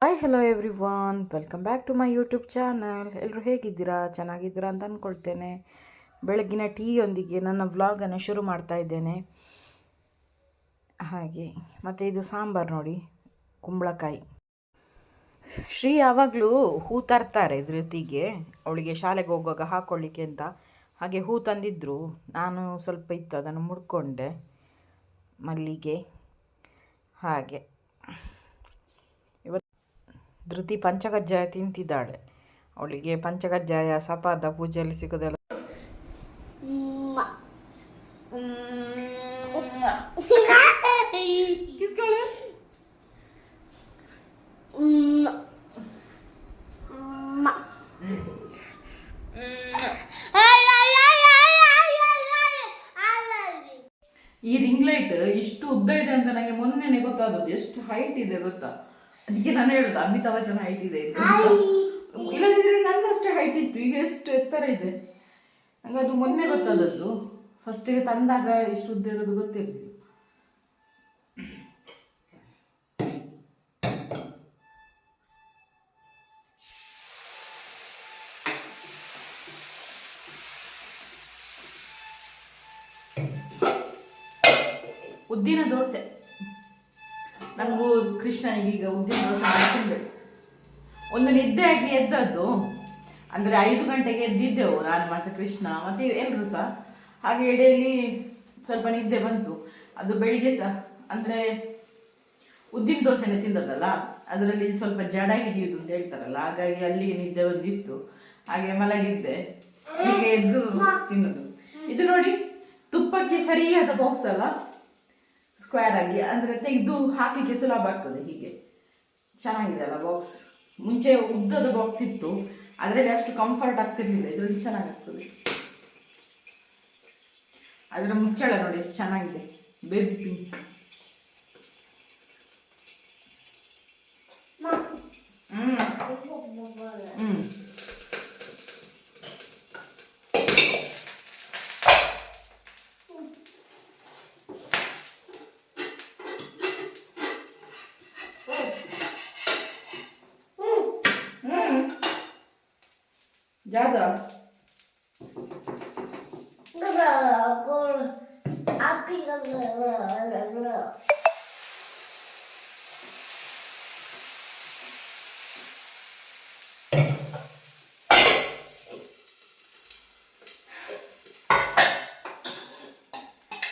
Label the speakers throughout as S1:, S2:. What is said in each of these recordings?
S1: Hi hello everyone, welcome back to my YouTube channel. ಎಲ್ಲರೂ ಹೇಗಿದ್ದೀರಾ? ಚೆನ್ನಾಗಿದ್ದೀರಾ ಅಂತ ಅಂದ್ಕೊಳ್ತೇನೆ. ಬೆಳಗ್ಗಿನ ಟೀಯೊಂದಿಗೆ ನನ್ನ ವ್ಲಾಗನ್ನು ಶುರು ಮಾಡ್ತಾ ಇದ್ದೇನೆ. ಹಾಗೆ ಮತ್ತು ಇದು ಸಾಂಬಾರು ನೋಡಿ, ಕುಂಬಳಕಾಯಿ. ಶ್ರೀ ಯಾವಾಗಲೂ ಹೂ ತರ್ತಾರೆ ಧೃತಿಗೆ, ಅವಳಿಗೆ ಶಾಲೆಗೆ ಹೋಗುವಾಗ ಹಾಕ್ಕೊಳ್ಳಿಕ್ಕೆ ಅಂತ. ಹಾಗೆ ಹೂ ತಂದಿದ್ದರು, ನಾನು ಸ್ವಲ್ಪ ಇತ್ತು ಅದನ್ನು ಮುಡ್ಕೊಂಡೆ, ಮಲ್ಲಿಗೆ. ಹಾಗೆ ಧೃತಿ ಪಂಚಕಜ್ಜಾಯ ತಿಂತಿದ್ದಾಳೆ. ಅವಳಿಗೆ ಪಂಚಕಜ್ಜಾಯ ಸಪಾದ ಪೂಜೆಯಲ್ಲಿ ಸಿಗೋದೆಲ್ಲ. ಈ ರಿಂಗ್ ಲೈಟ್ ಇಷ್ಟು ಉದ್ದ ಇದೆ ಅಂತ ನನಗೆ ಮೊನ್ನೆನೆ ಗೊತ್ತಾದದ್ದು. ಎಷ್ಟು ಹೈಟ್ ಇದೆ ಗೊತ್ತಾ? ಅದಕ್ಕೆ ನಾನು ಹೇಳುದು ಅಮಿತಾಬ್ ಬಚ್ಚನ್ ಹೈಟ್ ಇದೆ ಇಲ್ಲದಿದ್ರೆ ನನ್ನಷ್ಟೇ ಹೈಟ್ ಇತ್ತು, ಈಗ ಎಷ್ಟು ಎತ್ತರ ಇದೆ. ನಂಗೆ ಅದು ಮೊನ್ನೆ ಗೊತ್ತಾದದ್ದು. ಫಸ್ಟಿಗೆ ತಂದಾಗ ಇಷ್ಟು ಉದ್ದ ಇರೋದು ಗೊತ್ತಿರಲಿಲ್ಲ. ಉದ್ದಿನ ದೋಸೆ ನನಗೂ ಕೃಷ್ಣನಿಗೆ ಈಗ ಉದ್ದಿನ ದೋಸೆ ತಿನ್ಬೇಕು. ಒಂದು ನಿದ್ದೆ ಆಗಿ ಎದ್ದದ್ದು, ಅಂದರೆ 5 ಗಂಟೆಗೆ ಎದ್ದಿದ್ದೆವು ನಾನು ಮತ್ತು ಕೃಷ್ಣ ಮತ್ತು ಎಲ್ಲರೂ ಸಹ. ಹಾಗೆ ಎಡೆಯಲ್ಲಿ ಸ್ವಲ್ಪ ನಿದ್ದೆ ಬಂತು. ಅದು ಬೆಳಿಗ್ಗೆ ಸಹ ಅಂದರೆ ಉದ್ದಿನ ದೋಸೆನೇ ತಿಂದದಲ್ಲ, ಅದರಲ್ಲಿ ಸ್ವಲ್ಪ ಜಡ ಹಿಡಿಯುವುದು ಅಂತ ಹೇಳ್ತಾರಲ್ಲ, ಹಾಗಾಗಿ ಅಲ್ಲಿ ನಿದ್ದೆ ಬಂದಿತ್ತು. ಹಾಗೆ ಮಲಗಿದ್ದೆ, ಹೀಗೆ ಎದ್ದು ತಿನ್ನೋದು. ಇದು ನೋಡಿ, ತುಪ್ಪಕ್ಕೆ ಸರಿಯಾದ ಬಾಕ್ಸ್ ಅಲ್ಲ, ಸ್ಕ್ವೇರ್ ಆಗಿ, ಅಂದರೆ ತೆಗೆದು ಹಾಕಲಿಕ್ಕೆ ಸುಲಭ ಆಗ್ತದೆ. ಹೀಗೆ ಚೆನ್ನಾಗಿದೆ ಅಲ್ಲ ಬಾಕ್ಸ್. ಮುಂಚೆ ಉದ್ದದ ಬಾಕ್ಸ್ ಇತ್ತು, ಅದರಲ್ಲಿ ಅಷ್ಟು ಕಂಫರ್ಟ್ ಆಗ್ತಿರ್ಲಿಲ್ಲ, ಇದರಲ್ಲಿ ಚೆನ್ನಾಗಾಗ್ತದೆ. ಅದರ ಮುಚ್ಚಳ ನೋಡಿ ಎಷ್ಟು ಚೆನ್ನಾಗಿದೆ, ಬೇಬಿ ಪಿಂಕ್. ज़्यादा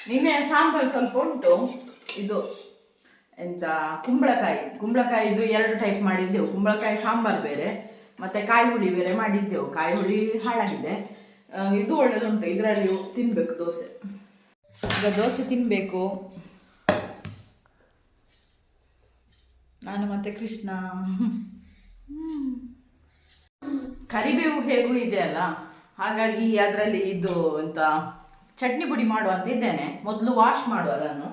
S1: ನಿನ್ನೆ ಸಾಂಬಾರು ಸ್ವಲ್ಪ ಉಂಟು. ಇದು ಎಂತ ಕುಂಬಳಕಾಯಿದು 2 ಟೈಪ್ ಮಾಡಿದ್ದೆವು. ಕುಂಬಳಕಾಯಿ ಸಾಂಬಾರು ಬೇರೆ, ಮತ್ತೆ ಕಾಯಿ ಹುಳಿ ಬೇರೆ ಮಾಡಿದ್ದೆವು. ಕಾಯಿ ಹುಳಿ ಹಾಳಾಗಿದೆ, ಇದು ಒಳ್ಳೆದುಂಟು. ಇದರಲ್ಲಿ ತಿನ್ಬೇಕು ದೋಸೆ. ಈಗ ದೋಸೆ ತಿನ್ಬೇಕು ನಾನು ಮತ್ತೆ ಕೃಷ್ಣ. ಕರಿಬೇವು ಹೇಗೂ ಇದೆ ಅಲ್ಲ, ಹಾಗಾಗಿ ಅದರಲ್ಲಿ ಇದು ಎಂತ ಚಟ್ನಿ ಪುಡಿ ಮಾಡುವ ಅಂತ ಇದ್ದೇನೆ. ಮೊದಲು ವಾಶ್ ಮಾಡುವ ಅದನ್ನು.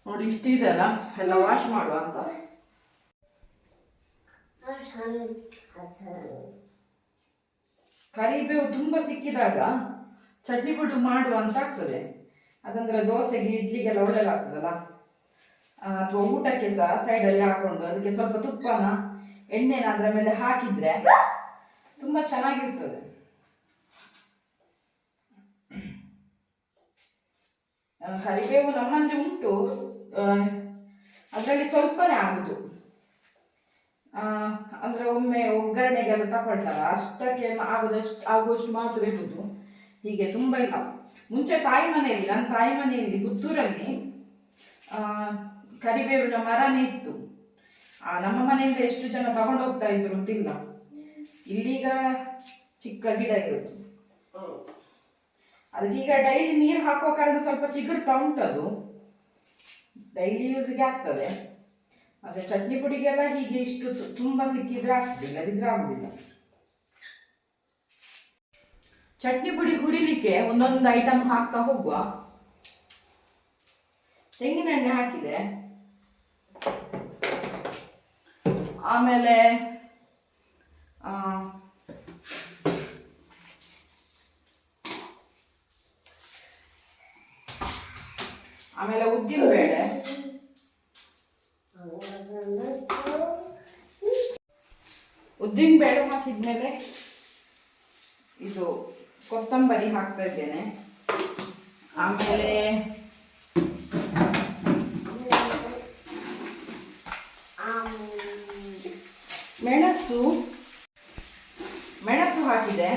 S1: ನೋಡಿ ಇಷ್ಟಿದೆ ಅಲ್ಲ, ಎಲ್ಲ ವಾಶ್ ಮಾಡುವ ಅಂತ. ಕರಿಬೇವು ತುಂಬ ಸಿಕ್ಕಿದಾಗ ಚಟ್ನಿ ಪುಡಿ ಮಾಡುವ ಅಂತ ಆಗ್ತದೆ. ಅದಂದ್ರೆ ದೋಸೆಗೆ ಇಡ್ಲಿಗೆಲ್ಲ ಒಳ್ಳೆದಾಗ್ತದಲ್ಲ, ಅಥವಾ ಊಟಕ್ಕೆ ಸಹ ಸೈಡಲ್ಲಿ ಹಾಕೊಂಡು ಅದಕ್ಕೆ ಸ್ವಲ್ಪ ತುಪ್ಪನ ಎಣ್ಣೆನ ಅದರ ಮೇಲೆ ಹಾಕಿದ್ರೆ ತುಂಬ ಚೆನ್ನಾಗಿರ್ತದೆ. ಕರಿಬೇವು ನಮ್ಮಲ್ಲಿ ಉಂಟು, ಅದರಲ್ಲಿ ಸ್ವಲ್ಪನೇ ಆಗುದು. ಅಂದ್ರೆ ಒಮ್ಮೆ ಒಗ್ಗರಣೆಗೆಲ್ಲ ತಗೊಳ್ತಾರ, ಅಷ್ಟಕ್ಕೆ ಆಗುವಷ್ಟು ಮಾತ್ರ ಇರುವುದು. ಹೀಗೆ ತುಂಬ ಇಲ್ಲ. ಮುಂಚೆ ನನ್ನ ತಾಯಿ ಮನೆಯಲ್ಲಿ ಪುತ್ತೂರಲ್ಲಿ ಕರಿಬೇವಿನ ಮರನೇ ಇತ್ತು. ನಮ್ಮ ಮನೆಯಿಂದ ಎಷ್ಟು ಜನ ತಗೊಂಡು ಹೋಗ್ತಾ ಇದ್ರು ಅಂತಿಲ್ಲ. ಇಲ್ಲೀಗ ಚಿಕ್ಕ ಗಿಡ ಇರೋದು. ಅದಕ್ಕೀಗ ಡೈಲಿ ನೀರು ಹಾಕುವ ಕಾರಣ ಸ್ವಲ್ಪ ಚಿಗುರ್ತಾ ಉಂಟದು, ಡೈಲಿ ಯೂಸ್ಗೆ ಆಗ್ತದೆ. ಮತ್ತೆ ಚಟ್ನಿ ಪುಡಿಗೆಲ್ಲ ಹೀಗೆ ಇಷ್ಟು ತುಂಬಾ ಸಿಕ್ಕಿದ್ರೆ ಆಗ್ತದೆ, ಇಲ್ಲದಿದ್ರೆ ಆಗುದಿಲ್ಲ. ಚಟ್ನಿ ಪುಡಿ ಹುರಿಲಿಕ್ಕೆ ಒಂದೊಂದು ಐಟಮ್ ಹಾಕ್ತಾ ಹೋಗುವ. ತೆಂಗಿನೆಣ್ಣೆ ಹಾಕಿದೆ, ಆಮೇಲೆ ಆಮೇಲೆ ಉದ್ದಿನ ಬೇಳೆ, ಉದ್ದಿನ ಬೇಳೆ ಹಾಕಿದ್ಮೇಲೆ ಇದು ಕೊತ್ತಂಬರಿ ಹಾಕ್ತಾ ಇದ್ದೇನೆ. ಆಮೇಲೆ ಮೆಣಸು ಹಾಕಿದೆ.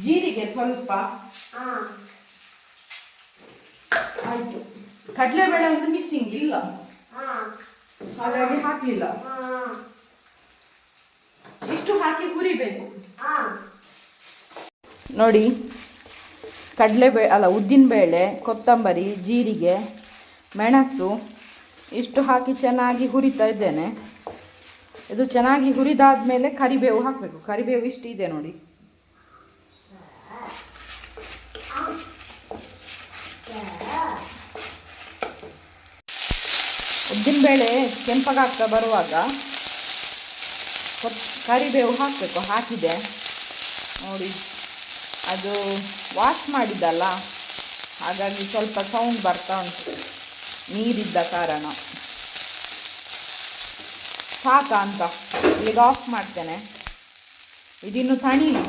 S1: ಜೀರಿಗೆ ಸ್ವಲ್ಪ ಆಯ್ತು. ಕಡಲೆಬೇಳೆ ಒಂದು ಮಿಸ್ಸಿಂಗ್ ಇಲ್ಲ, ಹಾಗಾಗಿ ಹಾಕಲಿಲ್ಲ. ಇಷ್ಟು ಹಾಕಿ ಹುರಿಬೇಕು ನೋಡಿ. ಉದ್ದಿನಬೇಳೆ, ಕೊತ್ತಂಬರಿ, ಜೀರಿಗೆ, ಮೆಣಸು ಇಷ್ಟು ಹಾಕಿ ಚೆನ್ನಾಗಿ ಹುರಿತಾ ಇದ್ದೇನೆ. ಇದು ಚೆನ್ನಾಗಿ ಹುರಿದಾದ್ಮೇಲೆ ಕರಿಬೇವು ಹಾಕಬೇಕು. ಕರಿಬೇವು ಇಷ್ಟು ಇದೆ ನೋಡಿ. ಉದ್ದಿನಬೇಳೆ ಕೆಂಪಗಾಗ್ತಾ ಬರುವಾಗ ಕರಿಬೇವು ಹಾಕಬೇಕು. ಹಾಕಿದೆ ನೋಡಿ. ಅದು ವಾಶ್ ಮಾಡಿದ್ದಲ್ಲ, ಹಾಗಾಗಿ ಸ್ವಲ್ಪ ಸೌಂಡ್ ಬರ್ತಾ ಉಂಟು ನೀರಿದ್ದ ಕಾರಣ. ಸಾಕಾ ಅಂತ ಈಗ ಆಫ್ ಮಾಡ್ತೇನೆ. ಇದಿನ್ನು ತಣಿಲಿ.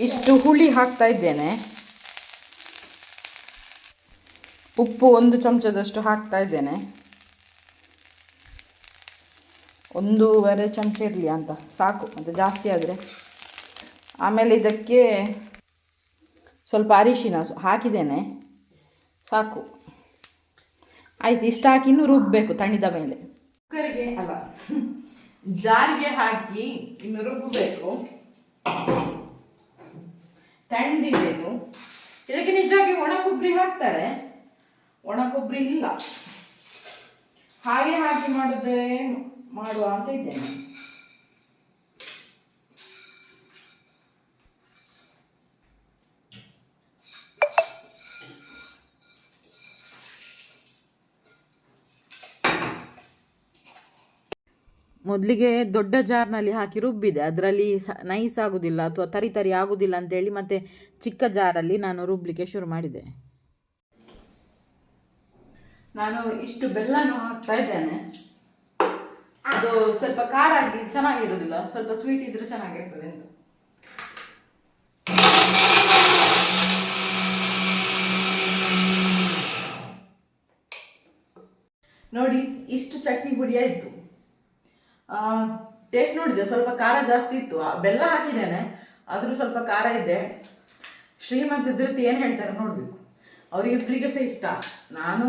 S1: ಇಷ್ಟು ಹುಳಿ ಹಾಕ್ತಾ ಇದ್ದೇನೆ. ಉಪ್ಪು 1 ಚಮಚದಷ್ಟು ಹಾಕ್ತಾ ಇದ್ದೇನೆ. 1.5 ಚಮಚ ಇರಲಿ ಅಂತ ಸಾಕು, ಮತ್ತು ಜಾಸ್ತಿ ಆದರೆ. ಆಮೇಲೆ ಇದಕ್ಕೆ ಸ್ವಲ್ಪ ಅರಿಶಿನ ಹಾಕಿದ್ದೇನೆ, ಸಾಕು. ಆಯ್ತು, ಇಷ್ಟು ಹಾಕಿ ಇನ್ನು ರುಬ್ಬಬೇಕು ತಣಿದ ಮೇಲೆ. ಕುಕ್ಕರಿಗೆ ಅಲ್ಲ, ಜಾರಿಗೆ ಹಾಕಿ ಇನ್ನು ರುಬ್ಬಬೇಕು. ತಣಿದಿದೆ ಇದು. ಇದಕ್ಕೆ ನಿಜವಾಗಿ ಒಣ ಕೊಬ್ಬರಿ ಹಾಕ್ತಾರೆ, ಒಣ ಕೊಬ್ಬರಿ ಇಲ್ಲ. ಹಾಗೆ ಹಾಕಿ ಮಾಡುವ ಅಂತ ಇದ್ದೇನೆ. ಮೊದಲಿಗೆ ದೊಡ್ಡ ಜಾರ್ನಲ್ಲಿ ಹಾಕಿ ರುಬ್ಬಿದೆ. ಅದರಲ್ಲಿ ನೈಸ್ ಆಗೋದಿಲ್ಲ ಅಥವಾ ತರಿ ಆಗೋದಿಲ್ಲ ಅಂತೇಳಿ ಮತ್ತೆ ಚಿಕ್ಕ ಜಾರಲ್ಲಿ ನಾನು ರುಬ್ಬಲಿಕ್ಕೆ ಶುರು ಮಾಡಿದೆ. ನಾನು ಇಷ್ಟು ಬೆಲ್ಲನೂ ಹಾಕ್ತಾ ಇದ್ದೇನೆ. ಅದು ಸ್ವಲ್ಪ ಖಾರ ಆಗಿ ಚೆನ್ನಾಗಿರೋದಿಲ್ಲ, ಸ್ವಲ್ಪ ಸ್ವೀಟ್ ಇದ್ರೆ ಚೆನ್ನಾಗಿರ್ತದೆ ಅಂತ. ನೋಡಿ, ಇಷ್ಟು ಚಟ್ನಿ ಪುಡಿ ಆಯಿತು. ಟೇಸ್ಟ್ ನೋಡಿದೆ, ಸ್ವಲ್ಪ ಖಾರ ಜಾಸ್ತಿ ಇತ್ತು. ಬೆಲ್ಲ ಹಾಕಿದ್ದೇನೆ, ಆದರೂ ಸ್ವಲ್ಪ ಖಾರ ಇದೆ. ಶ್ರೀಮಂತ ಧೃತಿ ಏನು ಹೇಳ್ತಾರೆ ನೋಡಬೇಕು. ಅವರಿಗೆ ಇಬ್ಬರಿಗೆ ಸಹ ಇಷ್ಟ. ನಾನು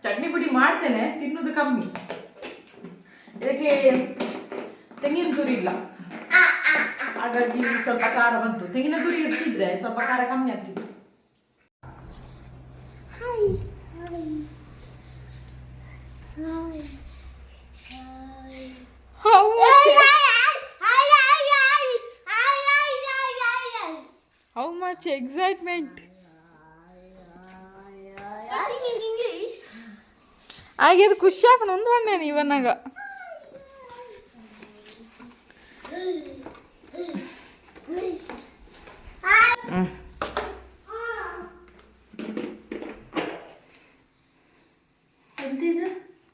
S1: ಚಟ್ನಿ ಪುಡಿ ಮಾಡ್ತೇನೆ, ತಿನ್ನೋದು ಕಮ್ಮಿ. ಇದಕ್ಕೆ ತೆಂಗಿನ ತುರಿ ಇಲ್ಲ, ಹಾಗಾಗಿ ಸ್ವಲ್ಪ ಖಾರ ಬಂತು. ತೆಂಗಿನ ತುರಿ ಇರ್ತಿದ್ರೆ ಸ್ವಲ್ಪ ಖಾರ ಕಮ್ಮಿ ಆಗ್ತಿತ್ತು. How much excitement! ಹಾಗೆ ಅದು ಖುಷಿ ಹಾಕೋಣ ಒಂದು ಬಣ್ಣೇನು ಇವನಾಗ.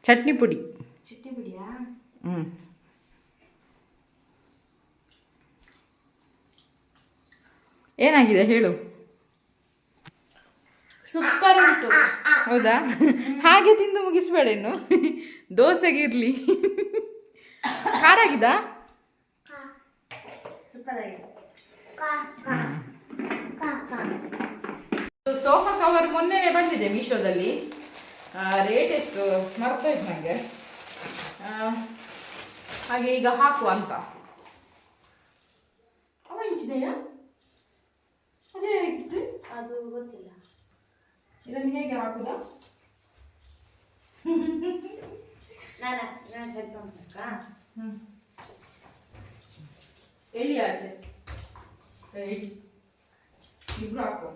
S1: ಚಟ್ನಿ ಪುಡಿ. ಚಟ್ನಿ ಪುಡಿಯಾ? ಏನಾಗಿದೆ ಹೇಳು. ಸೂಪರ್ ಉಂಟು. ಹೌದಾ? ಹಾಗೆ ತಿಂದು ಮುಗಿಸ್ಬೇಡ ಇನ್ನು, ದೋಸೆಗಿರ್ಲಿ. ಖಾರ ಆಗಿದ? ಸೋಫಾ ಕವರ್ ಮೊನ್ನೆ ಬಂದಿದೆ ಮೀಶೋದಲ್ಲಿ. ರೇಟ್ ಎಷ್ಟು ಮರ್ತೋಯ್ತು ನನಗೆ. ಹಾಗೆ ಈಗ ಹಾಕುವ ಅಂತ. ಅವ ಇಂಚಿದೆಯಾ? ಅದೇ ಅದು ಗೊತ್ತಿಲ್ಲ. ಇದನ್ನು ಹೇಗೆ ಹಾಕುದ? ನಾನು ಸ್ವಲ್ಪ ಮಾಡ್ಬೇಕಾ? ಎಲ್ಲಿ ಆಚೆ ಇಬ್ರು ಹಾಕು.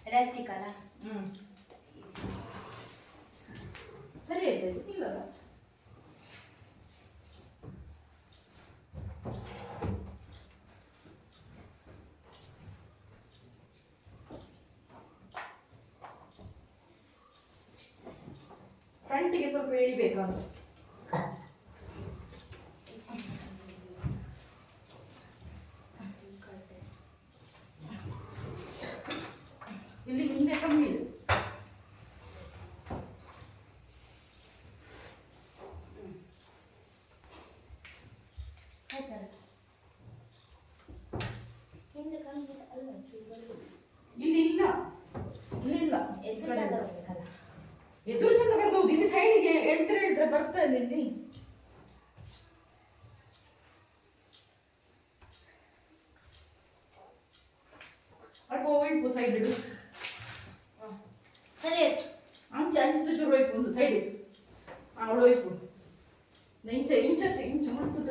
S1: ಎಲಾಸ್ಟಿಕ್ ಅಲ್ಲ? ಸರಿ ಆಯ್ತು. ಇಲ್ಲಲ್ಲ ಫ್ರಂಟಿಗೆ ಸ್ವಲ್ಪ ಎಳಿಬೇಕಂತ. ಇಲ್ಲಿ ಹಿಂದೆ ಕಮ್ಮಿ ಇದೆ. ಇಲ್ಲಿ ಇಲ್ಲ, ಇಲ್ಲಿಲ್ಲ. ಎದುರು ಚಂದ ಬರ್ಬೋದು. ಇಲ್ಲಿ ಸೈಡಿಗೆ ಎಳ್ದ್ರೆ ಬರ್ತಾ ಇದೆ ಇಲ್ಲಿ. ಅಲ್ಪ ಒಯ್ಪು ಸೈಡ್ ಇಡು.
S2: ಸರಿ ಆಯ್ತು.
S1: ಅಂಚೆ ಚೂರು ಒಯ್ಪು ಒಂದು ಸೈಡ್ ಇಡು. ಅವಳು ಒಯ್ಪು ಇಂಚ ಮಾಡ್ಕೊಳ್ತು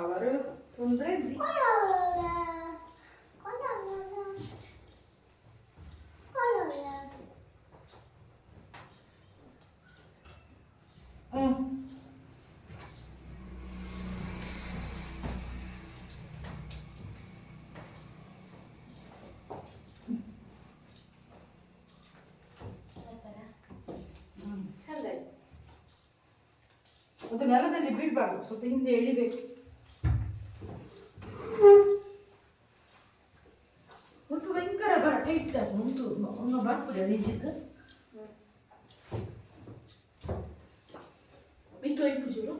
S1: ಅವರು ತೊಂದರೆ ಚಂದ ಆಯ್ತು. ಒಂದು ನೆಲದಲ್ಲಿ ಬೀಳ್ಬಾರ್ದು, ಸ್ವಲ್ಪ ಹಿಂದೆ ಎಳಿಬೇಕು. ಒಟ್ಟು ಭಯಂಕರ ಬರ ಟೈಟ್ ಉಂಟು. ಬರ್ತದೆ ನಿಂಚಿತ್ತು ಮಿತ್ತು ಐಪು ಚೂರು.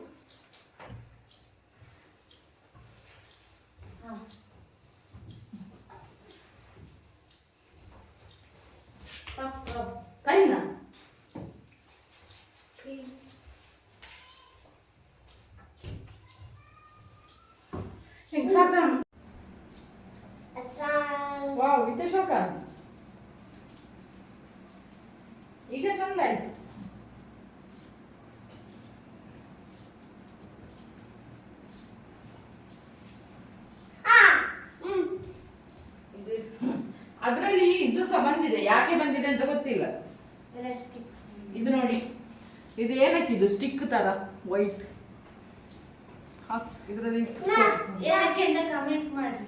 S1: ಕೈನ ಹಿಂಗೆ ಸಾಕ. ವಾವ್, ಇದು ಶೋಕ. ಈಗ ಚಂದ ಆಯ್ತು. ಅದರಲ್ಲಿ ಇದು ಸಹ ಬಂದಿದೆ, ಯಾಕೆ ಬಂದಿದೆ ಅಂತ ಗೊತ್ತಿಲ್ಲ. ಇದು ನೋಡಿ, ಇದು ಏನಕ್ಕೆ ಇದು ಸ್ಟಿಕ್ ತರ ವೈಟ್ ಇದರಲ್ಲಿ
S2: ಕಮೆಂಟ್ ಮಾಡಿ.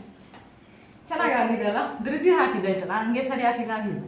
S1: ಚೆನ್ನಾಗಿ ಆಗಿದೆ ಅಲ್ಲ. ಧೃತಿ ಹಾಕಿದ್ದಾಯ್ತಲ್ಲ, ಹಂಗೆ ಸರಿ ಹಾಕಿದಾಗಿಲ್ಲ.